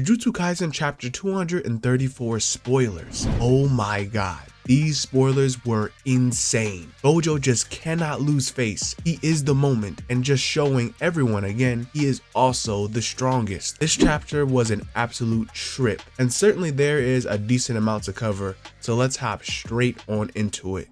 Jujutsu Kaisen chapter 234 spoilers. Oh my god. These spoilers were insane. Gojo just cannot lose face. He is the moment, and just showing everyone again, he is also the strongest. This chapter was an absolute trip, and certainly there is a decent amount to cover, so let's hop straight on into it.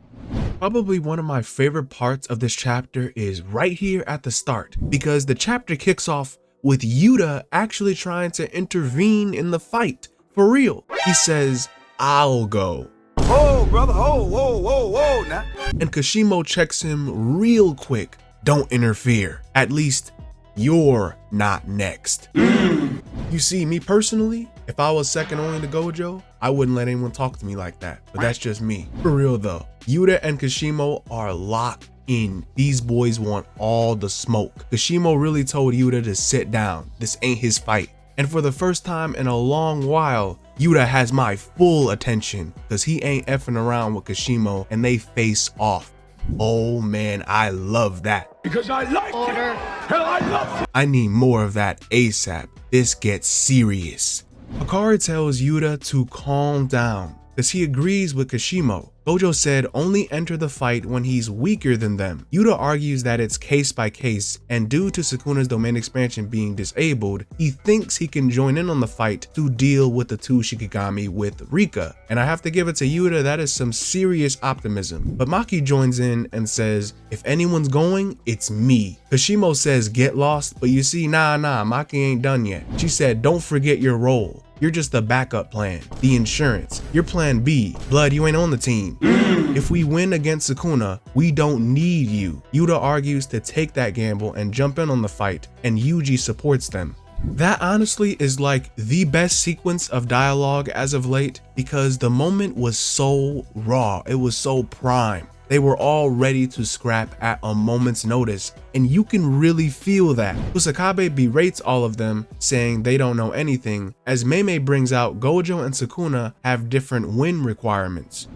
Probably one of my favorite parts of this chapter is right here at the start, because the chapter kicks off with Yuda actually trying to intervene in the fight. For real. He says, "I'll go." Whoa, brother, whoa, now. And Kashimo checks him real quick. "Don't interfere. At least you're not next." You see, me personally, if I was second only to Gojo, I wouldn't let anyone talk to me like that. But that's just me. For real though, Yuda and Kashimo are locked in. These boys want all the smoke. Kashimo really told Yuda to sit down. This ain't his fight. And for the first time in a long while, Yuda has my full attention, because he ain't effing around with Kashimo, and they face off. Oh man, I love that. Because I like it. Hell, I love it. I need more of that ASAP. This gets serious. Hikari tells Yuda to calm down, because he agrees with Kashimo. Gojo said only enter the fight when he's weaker than them. Yuda argues that it's case by case, and due to Sukuna's domain expansion being disabled, he thinks he can join in on the fight to deal with the two Shikigami with Rika. And I have to give it to Yuda, that is some serious optimism. But Maki joins in and says, "If anyone's going, it's me." Kashimo says get lost, but you see, nah, Maki ain't done yet. She said don't forget your role. You're just the backup plan, the insurance. You're plan B. Blood, you ain't on the team. If we win against Sukuna, we don't need you. Yuda argues to take that gamble and jump in on the fight, and Yuji supports them. That honestly is like the best sequence of dialogue as of late, because the moment was so raw, it was so prime. They were all ready to scrap at a moment's notice, and you can really feel that. Kusakabe berates all of them, saying they don't know anything, as Meimei brings out Gojo and Sukuna have different win requirements.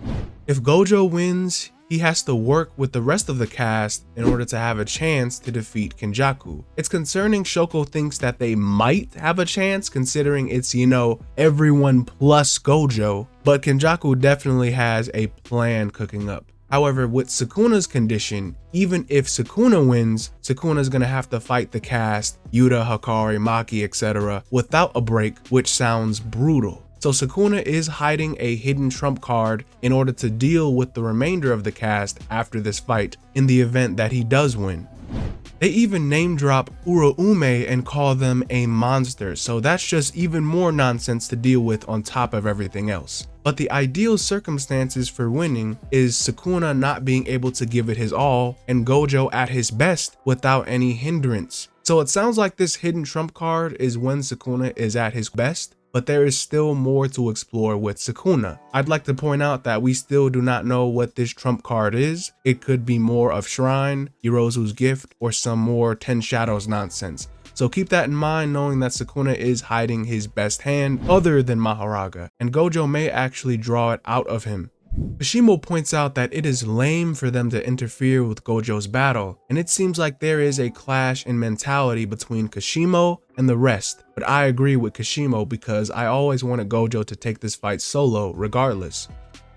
If Gojo wins, he has to work with the rest of the cast in order to have a chance to defeat Kenjaku. It's concerning Shoko thinks that they might have a chance, considering it's, everyone plus Gojo, but Kenjaku definitely has a plan cooking up. However, with Sukuna's condition, even if Sukuna wins, Sukuna's gonna have to fight the cast, Yuda, Hikari, Maki, etc. without a break, which sounds brutal. So Sukuna is hiding a hidden trump card in order to deal with the remainder of the cast after this fight in the event that he does win. They even name drop Uroume and call them a monster, so that's just even more nonsense to deal with on top of everything else. But the ideal circumstances for winning is Sukuna not being able to give it his all and Gojo at his best without any hindrance. So it sounds like this hidden trump card is when Sukuna is at his best, but there is still more to explore with Sukuna. I'd like to point out that we still do not know what this trump card is. It could be more of Shrine, Yorozu's gift, or some more Ten Shadows nonsense. So keep that in mind, knowing that Sukuna is hiding his best hand other than Mahoraga, and Gojo may actually draw it out of him. Kashimo points out that it is lame for them to interfere with Gojo's battle, and it seems like there is a clash in mentality between Kashimo and the rest, but I agree with Kashimo because I always wanted Gojo to take this fight solo regardless.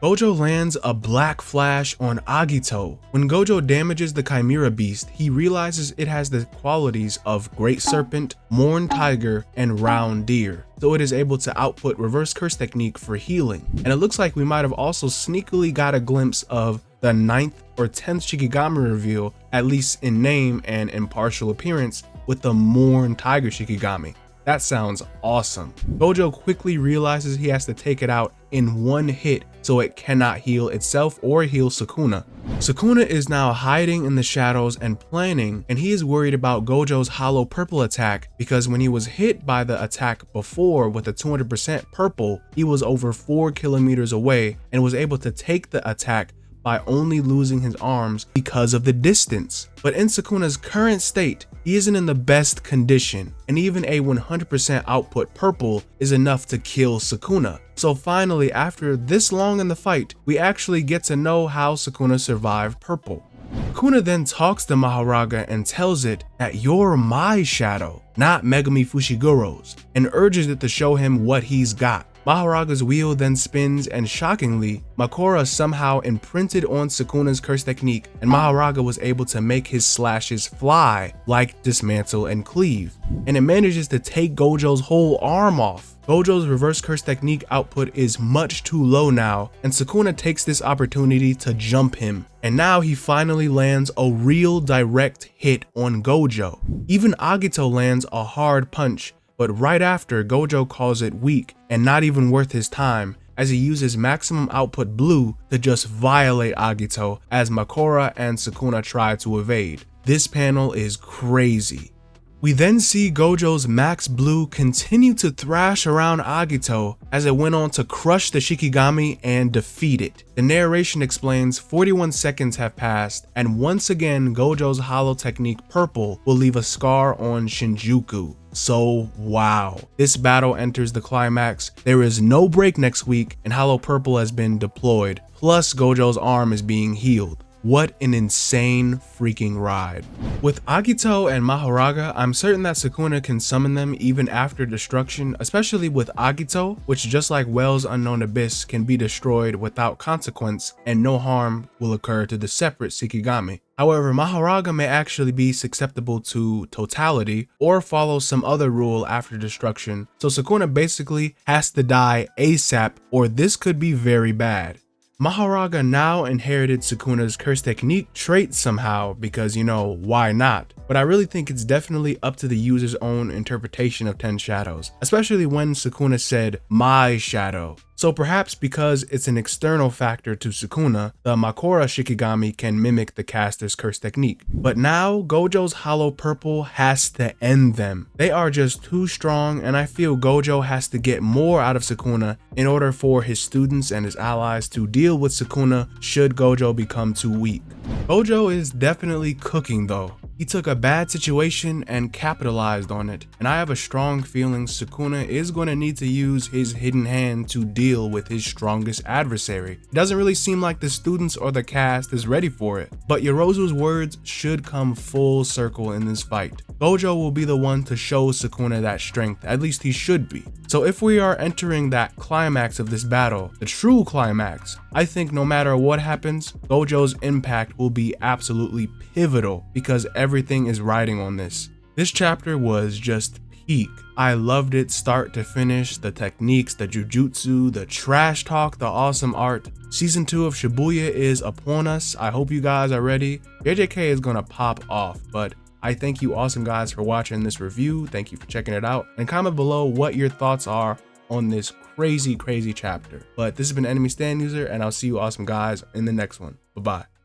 Gojo lands a black flash on Agito. When Gojo damages the Chimera Beast, he realizes it has the qualities of Great Serpent, Morn Tiger, and Round Deer, so it is able to output Reverse Curse Technique for healing. And it looks like we might have also sneakily got a glimpse of the 9th or 10th Shikigami reveal, at least in name and in partial appearance, with the Morn Tiger Shikigami. That sounds awesome. Gojo quickly realizes he has to take it out in one hit so it cannot heal itself or heal Sukuna. Sukuna is now hiding in the shadows and planning, and he is worried about Gojo's hollow purple attack because when he was hit by the attack before with a 200% purple, he was over 4 kilometers away and was able to take the attack by only losing his arms because of the distance. But in Sukuna's current state, he isn't in the best condition, and even a 100% output purple is enough to kill Sukuna. So finally, after this long in the fight, we actually get to know how Sukuna survived purple. Sukuna then talks to Mahoraga and tells it that you're my shadow. not Megumi Fushiguro's, and urges it to show him what he's got. Maharaga's wheel then spins, and shockingly, Makora somehow imprinted on Sukuna's curse technique, and Maharaga was able to make his slashes fly like dismantle and cleave, and it manages to take Gojo's whole arm off. Gojo's reverse curse technique output is much too low now, and Sukuna takes this opportunity to jump him, and now he finally lands a real direct hit on Gojo. Even Agito lands a hard punch, but right after, Gojo calls it weak and not even worth his time, as he uses maximum output blue to just violate Agito as Makora and Sukuna try to evade. This panel is crazy. We then see Gojo's max blue continue to thrash around Agito as it went on to crush the Shikigami and defeat it. The narration explains 41 seconds have passed, and once again Gojo's hollow technique purple will leave a scar on Shinjuku. So wow, this battle enters the climax. There is no break next week, and hollow purple has been deployed, plus Gojo's arm is being healed. What an insane freaking ride. With Agito and Maharaga, I'm certain that Sukuna can summon them even after destruction, especially with Agito, which just like Well's Unknown Abyss can be destroyed without consequence and no harm will occur to the separate Shikigami. However, Maharaga may actually be susceptible to totality or follow some other rule after destruction, so Sukuna basically has to die ASAP or this could be very bad. Maharaga now inherited Sukuna's curse technique trait somehow because, you know, why not? But I really think it's definitely up to the user's own interpretation of 10 Shadows, especially when Sukuna said, my shadow. So perhaps because it's an external factor to Sukuna, the Makora Shikigami can mimic the caster's curse technique. But now, Gojo's hollow purple has to end them. They are just too strong, and I feel Gojo has to get more out of Sukuna in order for his students and his allies to deal with Sukuna should Gojo become too weak. Gojo is definitely cooking though. He took a bad situation and capitalized on it, and I have a strong feeling Sukuna is going to need to use his hidden hand to deal with his strongest adversary. It doesn't really seem like the students or the cast is ready for it, but Yorozu's words should come full circle in this fight. Gojo will be the one to show Sukuna that strength, at least he should be. So if we are entering that climax of this battle, the true climax, I think no matter what happens, Gojo's impact will be absolutely pivotal because everything is riding on this. This chapter was just peak. I loved it start to finish, the techniques, the jujutsu, the trash talk, the awesome art. Season 2 of Shibuya is upon us. I hope you guys are ready. JJK is gonna pop off, but I thank you awesome guys for watching this review. Thank you for checking it out, and comment below what your thoughts are on this crazy chapter. But this has been Enemy Stand User, and I'll see you awesome guys in the next one. Bye-bye.